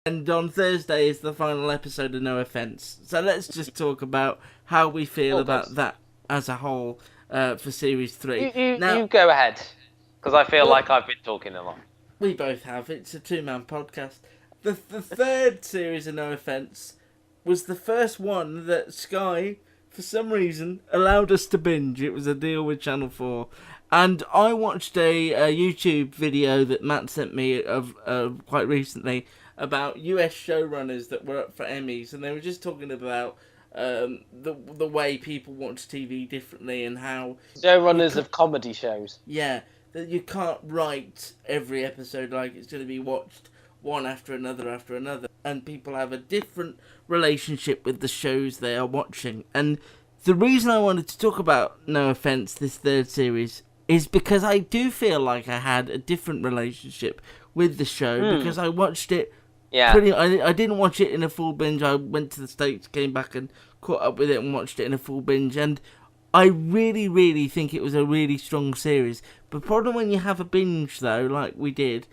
And on Thursday is the final episode of No Offence. So let's just talk about how we feel about that as a whole for Series 3. You go ahead, because I feel like I've been talking a lot. We both have. It's a two-man podcast. The third series of No Offence was the first one that Sky, for some reason, allowed us to binge. It was a deal with Channel 4. And I watched a YouTube video that Matt sent me of quite recently about US showrunners that were up for Emmys, and they were just talking about the way people watch TV differently and how showrunners of comedy shows. Yeah, that you can't write every episode like it's going to be watched one after another, and people have a different relationship with the shows they are watching. And the reason I wanted to talk about No Offence, this third series, is because I do feel like I had a different relationship with the show because I watched it. Yeah. I didn't watch it in a full binge. I went to the States, came back and caught up with it and watched it in a full binge. And I really, really think it was a really strong series. The problem when you have a binge, though, like we did,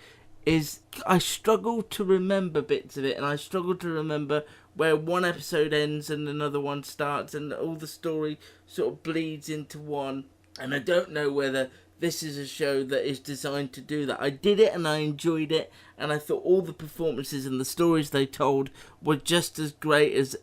is I struggle to remember bits of it. And I struggle to remember where one episode ends and another one starts. And all the story sort of bleeds into one. And I don't know whether this is a show that is designed to do that. I did it and I enjoyed it, and I thought all the performances and the stories they told were just as great as...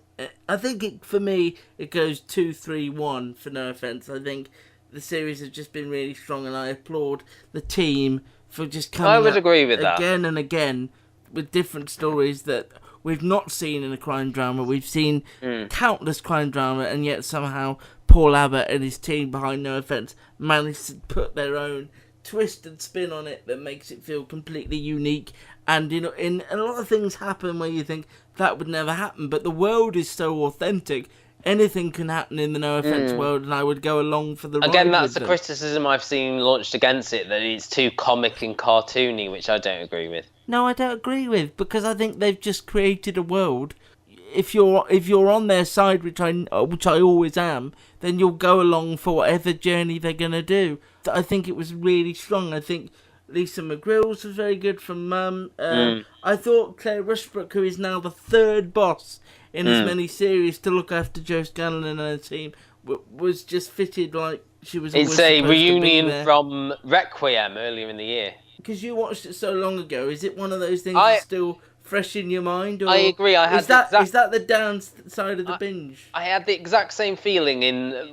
I think, for me, it goes 2-3-1 for No Offence. I think the series has just been really strong, and I applaud the team for just coming agree with that. Again and again with different stories that we've not seen in a crime drama. We've seen countless crime drama, and yet somehow Paul Abbott and his team behind No Offence managed to put their own twist and spin on it that makes it feel completely unique. And you know, in a lot of things happen where you think that would never happen, but the world is so authentic. Anything can happen in the No Offence world, and I would go along for the ride. Again, that's the criticism I've seen launched against it, that it's too comic and cartoony, which I don't agree with. No, I don't agree with, because I think they've just created a world. If you're on their side, which I always am, then you'll go along for whatever journey they're gonna do. I think it was really strong. I think Lisa McGrills was very good from Mum. I thought Claire Rushbrook, who is now the third boss in as many series to look after Joe Scanlon and her team, was just fitted like she was. It's a reunion from Requiem earlier in the year. Because you watched it so long ago, is it one of those things that's still fresh in your mind? Or I agree. Is that the downside of the binge? I had the exact same feeling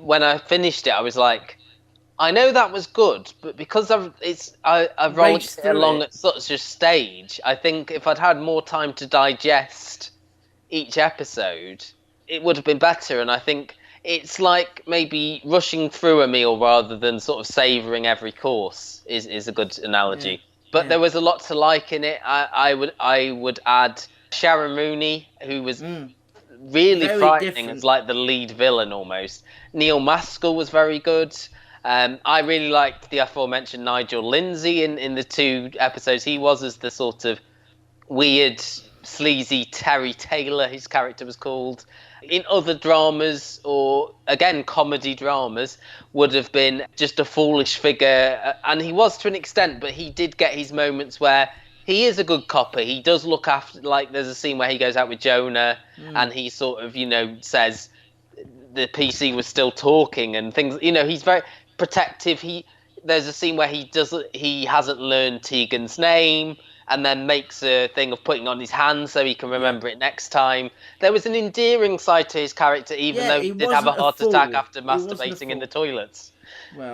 when I finished it. I was like, I know that was good, but because I've rolled it along at such a stage, I think if I'd had more time to digest each episode, it would have been better. And I think it's like maybe rushing through a meal rather than sort of savouring every course is a good analogy. Yeah. But there was a lot to like in it. I would add Sharon Mooney, who was really very frightening as like the lead villain almost. Neil Maskell was very good. I really liked the aforementioned Nigel Lindsay in the two episodes he was as the sort of weird, sleazy Terry Taylor, his character was called. In other dramas, or again comedy dramas, would have been just a foolish figure, and he was to an extent, but he did get his moments where he is a good copper. He does look after, like there's a scene where he goes out with Jonah and he sort of, says the PC was still talking and things, he's very protective. There's a scene where he hasn't learned Tegan's name, and then makes a thing of putting on his hand so he can remember it next time. There was an endearing side to his character, even though he did have a heart attack after masturbating in the toilets,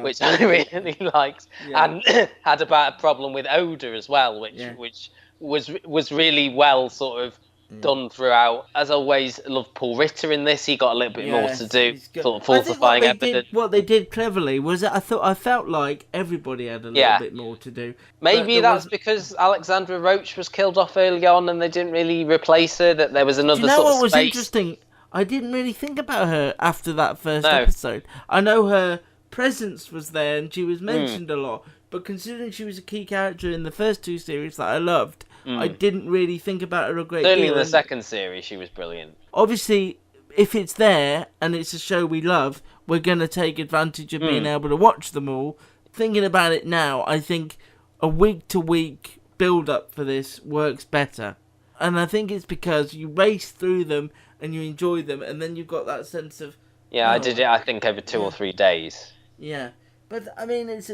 which I really liked, and had about a problem with odour as well, which was really well sort of done throughout. As always, I love Paul Ritter in this. He got a little bit more to do, sort of falsifying evidence. What they did cleverly was I felt like everybody had a little bit more to do. Maybe that's because Alexandra Roach was killed off early on and they didn't really replace her, that there was another sort of space. What was interesting? I didn't really think about her after that first episode. I know her presence was there and she was mentioned a lot, but considering she was a key character in the first two series that I loved, I didn't really think about her a great deal. Certainly in the second series, she was brilliant. Obviously, if it's there and it's a show we love, we're going to take advantage of being able to watch them all. Thinking about it now, I think a week-to-week build-up for this works better. And I think it's because you race through them and you enjoy them, and then you've got that sense of... Yeah, I did it, I think, over 2 or 3 days. Yeah. But, I mean, it's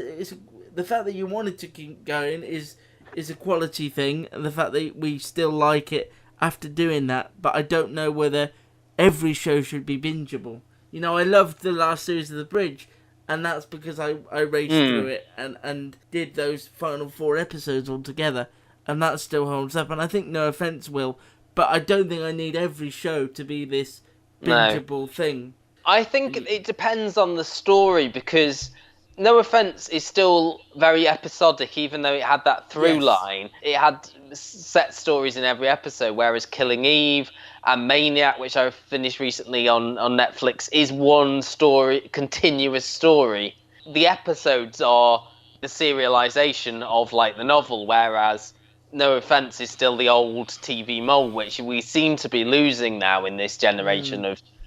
the fact that you wanted to keep going is a quality thing, and the fact that we still like it after doing that. But I don't know whether every show should be bingeable. You know, I loved the last series of The Bridge, and that's because I raced through it and did those final 4 episodes all together, and that still holds up. And I think No Offence will, but I don't think I need every show to be this bingeable thing. I think it depends on the story, because No Offence is still very episodic, even though it had that through line. It had set stories in every episode, whereas Killing Eve and Maniac, which I finished recently on Netflix, is one story, continuous story. The episodes are the serialization of like the novel, whereas No Offence is still the old TV mold, which we seem to be losing now in this generation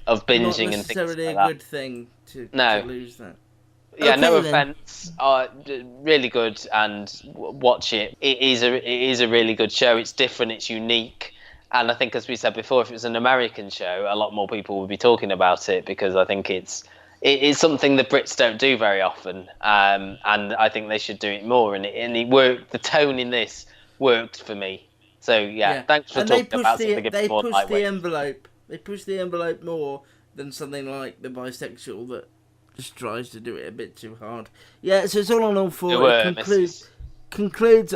of binging and things like that. Not necessarily a good thing to lose that. Yeah, okay, No Offence are really good, and watch it. It is a really good show. It's different, it's unique, and I think, as we said before, if it was an American show, a lot more people would be talking about it, because I think it is something the Brits don't do very often, and I think they should do it more. And it worked. The tone in this worked for me. So yeah. Thanks for talking about something a bit more lightweight. They push the envelope more than something like The Bisexual that just tries to do it a bit too hard. Yeah, so it's all on all four. It concludes.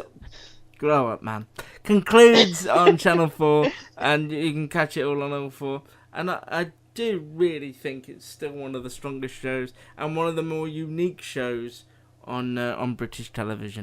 Grow up, man. Concludes on Channel 4, and you can catch it all on all four. And I do really think it's still one of the strongest shows and one of the more unique shows on British television.